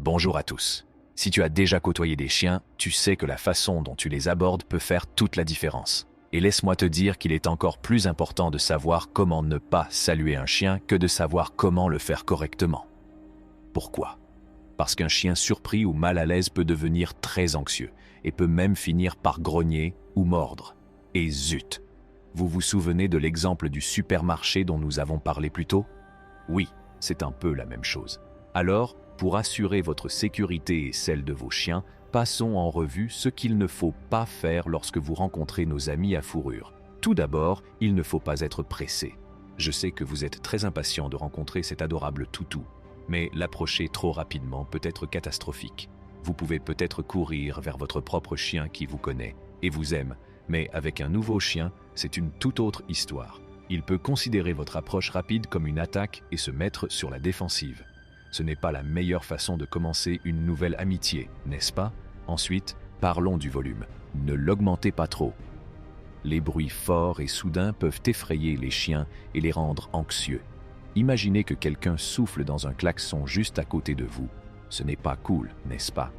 Bonjour à tous. Si tu as déjà côtoyé des chiens, tu sais que la façon dont tu les abordes peut faire toute la différence. Et laisse-moi te dire qu'il est encore plus important de savoir comment ne pas saluer un chien que de savoir comment le faire correctement. Pourquoi ? Parce qu'un chien surpris ou mal à l'aise peut devenir très anxieux et peut même finir par grogner ou mordre. Et zut! Vous vous souvenez de l'exemple du supermarché dont nous avons parlé plus tôt ? Oui, c'est un peu la même chose. Alors, pour assurer votre sécurité et celle de vos chiens, passons en revue ce qu'il ne faut pas faire lorsque vous rencontrez nos amis à fourrure. Tout d'abord, il ne faut pas être pressé. Je sais que vous êtes très impatient de rencontrer cet adorable toutou, mais l'approcher trop rapidement peut être catastrophique. Vous pouvez peut-être courir vers votre propre chien qui vous connaît et vous aime, mais avec un nouveau chien, c'est une toute autre histoire. Il peut considérer votre approche rapide comme une attaque et se mettre sur la défensive. Ce n'est pas la meilleure façon de commencer une nouvelle amitié, n'est-ce pas ? Ensuite, parlons du volume. Ne l'augmentez pas trop. Les bruits forts et soudains peuvent effrayer les chiens et les rendre anxieux. Imaginez que quelqu'un souffle dans un klaxon juste à côté de vous. Ce n'est pas cool, n'est-ce pas ?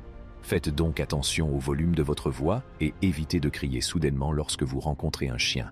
Faites donc attention au volume de votre voix et évitez de crier soudainement lorsque vous rencontrez un chien.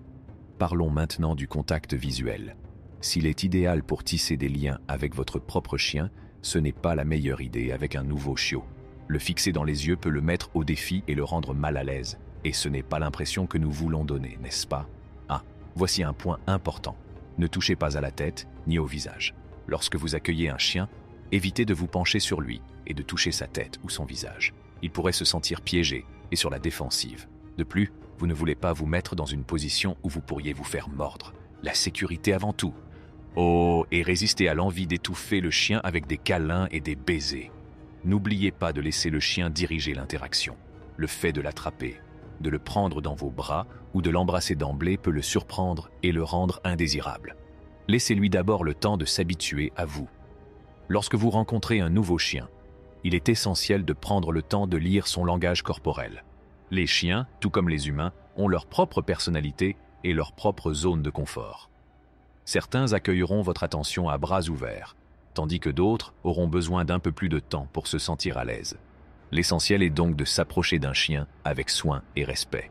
Parlons maintenant du contact visuel. S'il est idéal pour tisser des liens avec votre propre chien, ce n'est pas la meilleure idée avec un nouveau chiot. Le fixer dans les yeux peut le mettre au défi et le rendre mal à l'aise. Et ce n'est pas l'impression que nous voulons donner, n'est-ce pas ? Ah, voici un point important. Ne touchez pas à la tête ni au visage. Lorsque vous accueillez un chien, évitez de vous pencher sur lui et de toucher sa tête ou son visage. Il pourrait se sentir piégé et sur la défensive. De plus, vous ne voulez pas vous mettre dans une position où vous pourriez vous faire mordre. La sécurité avant tout. Oh, et résistez à l'envie d'étouffer le chien avec des câlins et des baisers. N'oubliez pas de laisser le chien diriger l'interaction. Le fait de l'attraper, de le prendre dans vos bras ou de l'embrasser d'emblée peut le surprendre et le rendre indésirable. Laissez-lui d'abord le temps de s'habituer à vous. Lorsque vous rencontrez un nouveau chien, il est essentiel de prendre le temps de lire son langage corporel. Les chiens, tout comme les humains, ont leur propre personnalité et leur propre zone de confort. Certains accueilleront votre attention à bras ouverts, tandis que d'autres auront besoin d'un peu plus de temps pour se sentir à l'aise. L'essentiel est donc de s'approcher d'un chien avec soin et respect.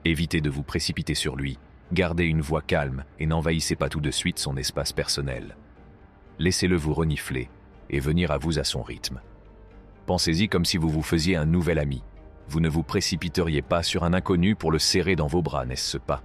Évitez de vous précipiter sur lui, gardez une voix calme et n'envahissez pas tout de suite son espace personnel. Laissez-le vous renifler et venir à vous à son rythme. Pensez-y comme si vous vous faisiez un nouvel ami. Vous ne vous précipiteriez pas sur un inconnu pour le serrer dans vos bras, n'est-ce pas ?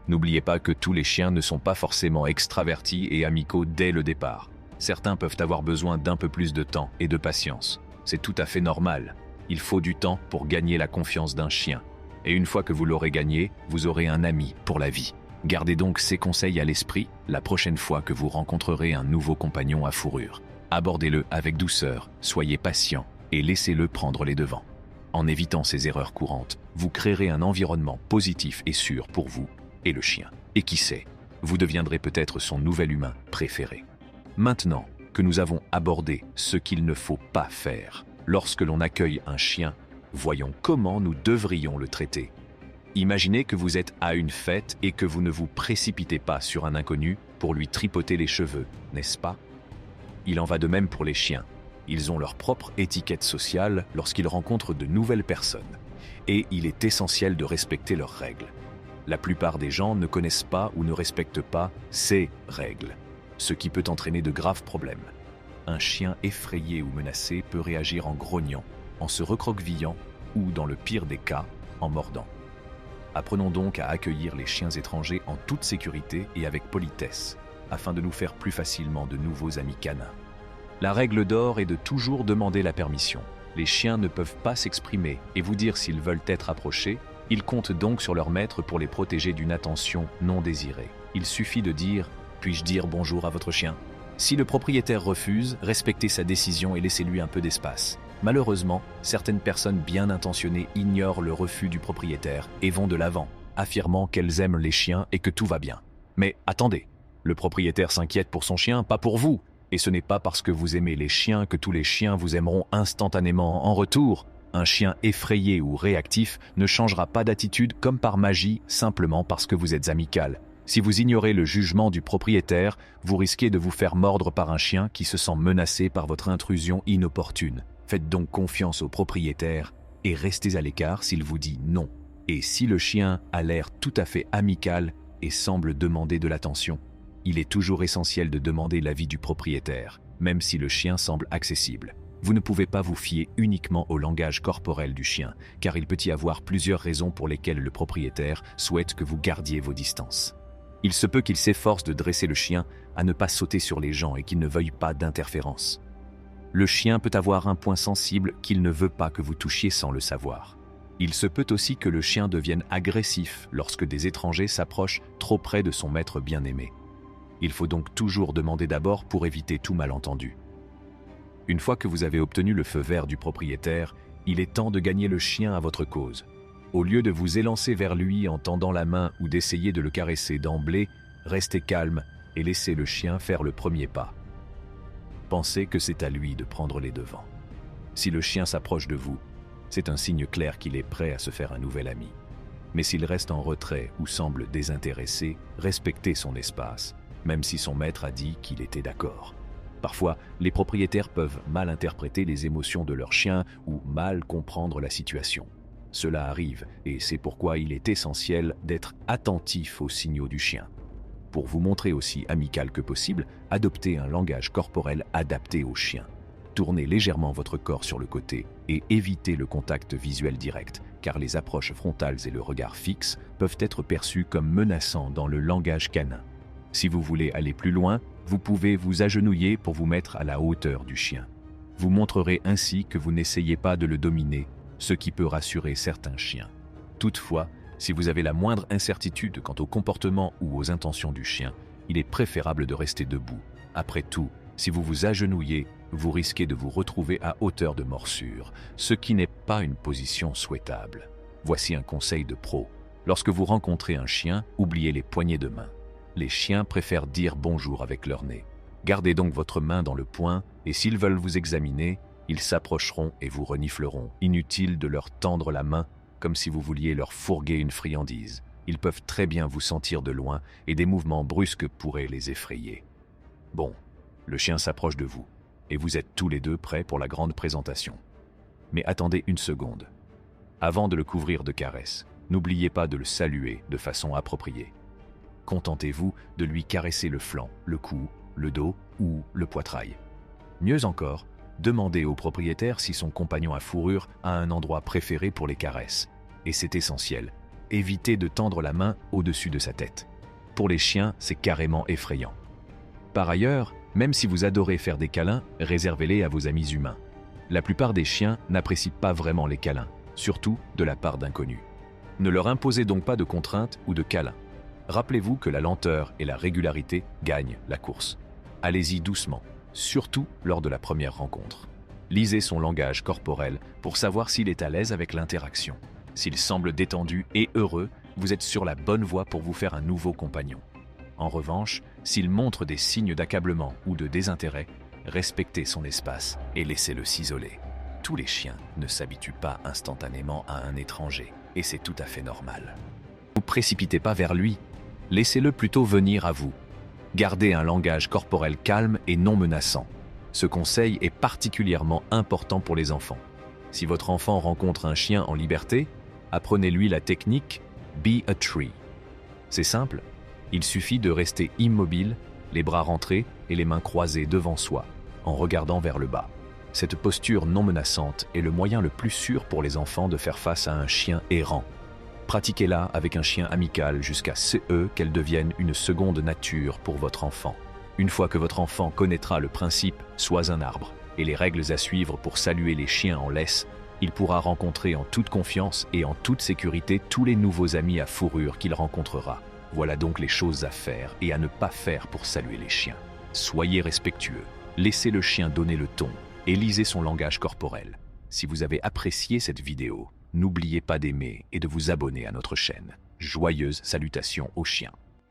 N'oubliez pas que tous les chiens ne sont pas forcément extravertis et amicaux dès le départ. Certains peuvent avoir besoin d'un peu plus de temps et de patience. C'est tout à fait normal. Il faut du temps pour gagner la confiance d'un chien. Et une fois que vous l'aurez gagné, vous aurez un ami pour la vie. Gardez donc ces conseils à l'esprit la prochaine fois que vous rencontrerez un nouveau compagnon à fourrure. Abordez-le avec douceur, soyez patient et laissez-le prendre les devants. En évitant ces erreurs courantes, vous créerez un environnement positif et sûr pour vous et le chien. Et qui sait, vous deviendrez peut-être son nouvel humain préféré. Maintenant que nous avons abordé ce qu'il ne faut pas faire lorsque l'on accueille un chien, voyons comment nous devrions le traiter. Imaginez que vous êtes à une fête et que vous ne vous précipitez pas sur un inconnu pour lui tripoter les cheveux, n'est-ce pas ? Il en va de même pour les chiens. Ils ont leur propre étiquette sociale lorsqu'ils rencontrent de nouvelles personnes. Et il est essentiel de respecter leurs règles. La plupart des gens ne connaissent pas ou ne respectent pas ces règles, ce qui peut entraîner de graves problèmes. Un chien effrayé ou menacé peut réagir en grognant, en se recroquevillant ou, dans le pire des cas, en mordant. Apprenons donc à accueillir les chiens étrangers en toute sécurité et avec politesse, afin de nous faire plus facilement de nouveaux amis canins. La règle d'or est de toujours demander la permission. Les chiens ne peuvent pas s'exprimer et vous dire s'ils veulent être approchés. Ils comptent donc sur leur maître pour les protéger d'une attention non désirée. Il suffit de dire « Puis-je dire bonjour à votre chien ?» Si le propriétaire refuse, respectez sa décision et laissez-lui un peu d'espace. Malheureusement, certaines personnes bien intentionnées ignorent le refus du propriétaire et vont de l'avant, affirmant qu'elles aiment les chiens et que tout va bien. Mais attendez, le propriétaire s'inquiète pour son chien, pas pour vous. Et ce n'est pas parce que vous aimez les chiens que tous les chiens vous aimeront instantanément en retour. Un chien effrayé ou réactif ne changera pas d'attitude comme par magie simplement parce que vous êtes amical. Si vous ignorez le jugement du propriétaire, vous risquez de vous faire mordre par un chien qui se sent menacé par votre intrusion inopportune. Faites donc confiance au propriétaire et restez à l'écart s'il vous dit non. Et si le chien a l'air tout à fait amical et semble demander de l'attention, il est toujours essentiel de demander l'avis du propriétaire, même si le chien semble accessible. Vous ne pouvez pas vous fier uniquement au langage corporel du chien, car il peut y avoir plusieurs raisons pour lesquelles le propriétaire souhaite que vous gardiez vos distances. Il se peut qu'il s'efforce de dresser le chien à ne pas sauter sur les gens et qu'il ne veuille pas d'interférence. Le chien peut avoir un point sensible qu'il ne veut pas que vous touchiez sans le savoir. Il se peut aussi que le chien devienne agressif lorsque des étrangers s'approchent trop près de son maître bien-aimé. Il faut donc toujours demander d'abord pour éviter tout malentendu. Une fois que vous avez obtenu le feu vert du propriétaire, il est temps de gagner le chien à votre cause. Au lieu de vous élancer vers lui en tendant la main ou d'essayer de le caresser d'emblée, restez calme et laissez le chien faire le premier pas. Pensez que c'est à lui de prendre les devants. Si le chien s'approche de vous, c'est un signe clair qu'il est prêt à se faire un nouvel ami. Mais s'il reste en retrait ou semble désintéressé, respectez son espace, même si son maître a dit qu'il était d'accord. Parfois, les propriétaires peuvent mal interpréter les émotions de leur chien ou mal comprendre la situation. Cela arrive et c'est pourquoi il est essentiel d'être attentif aux signaux du chien. Pour vous montrer aussi amical que possible, adoptez un langage corporel adapté au chien. Tournez légèrement votre corps sur le côté et évitez le contact visuel direct, car les approches frontales et le regard fixe peuvent être perçus comme menaçants dans le langage canin. Si vous voulez aller plus loin, vous pouvez vous agenouiller pour vous mettre à la hauteur du chien. Vous montrerez ainsi que vous n'essayez pas de le dominer, ce qui peut rassurer certains chiens. Toutefois, si vous avez la moindre incertitude quant au comportement ou aux intentions du chien, il est préférable de rester debout. Après tout, si vous vous agenouillez, vous risquez de vous retrouver à hauteur de morsure, ce qui n'est pas une position souhaitable. Voici un conseil de pro. Lorsque vous rencontrez un chien, oubliez les poignées de main. Les chiens préfèrent dire bonjour avec leur nez. Gardez donc votre main dans le poing et s'ils veulent vous examiner, ils s'approcheront et vous renifleront. Inutile de leur tendre la main comme si vous vouliez leur fourguer une friandise. Ils peuvent très bien vous sentir de loin et des mouvements brusques pourraient les effrayer. Bon, le chien s'approche de vous et vous êtes tous les deux prêts pour la grande présentation. Mais attendez une seconde. Avant de le couvrir de caresses, n'oubliez pas de le saluer de façon appropriée. Contentez-vous de lui caresser le flanc, le cou, le dos ou le poitrail. Mieux encore, demandez au propriétaire si son compagnon à fourrure a un endroit préféré pour les caresses. Et c'est essentiel, évitez de tendre la main au-dessus de sa tête. Pour les chiens, c'est carrément effrayant. Par ailleurs, même si vous adorez faire des câlins, réservez-les à vos amis humains. La plupart des chiens n'apprécient pas vraiment les câlins, surtout de la part d'inconnus. Ne leur imposez donc pas de contraintes ou de câlins. Rappelez-vous que la lenteur et la régularité gagnent la course. Allez-y doucement, surtout lors de la première rencontre. Lisez son langage corporel pour savoir s'il est à l'aise avec l'interaction. S'il semble détendu et heureux, vous êtes sur la bonne voie pour vous faire un nouveau compagnon. En revanche, s'il montre des signes d'accablement ou de désintérêt, respectez son espace et laissez-le s'isoler. Tous les chiens ne s'habituent pas instantanément à un étranger, et c'est tout à fait normal. Ne vous précipitez pas vers lui, laissez-le plutôt venir à vous. Gardez un langage corporel calme et non menaçant. Ce conseil est particulièrement important pour les enfants. Si votre enfant rencontre un chien en liberté, apprenez-lui la technique « Be a tree ». C'est simple, il suffit de rester immobile, les bras rentrés et les mains croisées devant soi, en regardant vers le bas. Cette posture non menaçante est le moyen le plus sûr pour les enfants de faire face à un chien errant. Pratiquez-la avec un chien amical jusqu'à ce qu'elle devienne une seconde nature pour votre enfant. Une fois que votre enfant connaîtra le principe « sois un arbre » et les règles à suivre pour saluer les chiens en laisse, il pourra rencontrer en toute confiance et en toute sécurité tous les nouveaux amis à fourrure qu'il rencontrera. Voilà donc les choses à faire et à ne pas faire pour saluer les chiens. Soyez respectueux, laissez le chien donner le ton et lisez son langage corporel. Si vous avez apprécié cette vidéo, n'oubliez pas d'aimer et de vous abonner à notre chaîne. Joyeuses salutations aux chiens.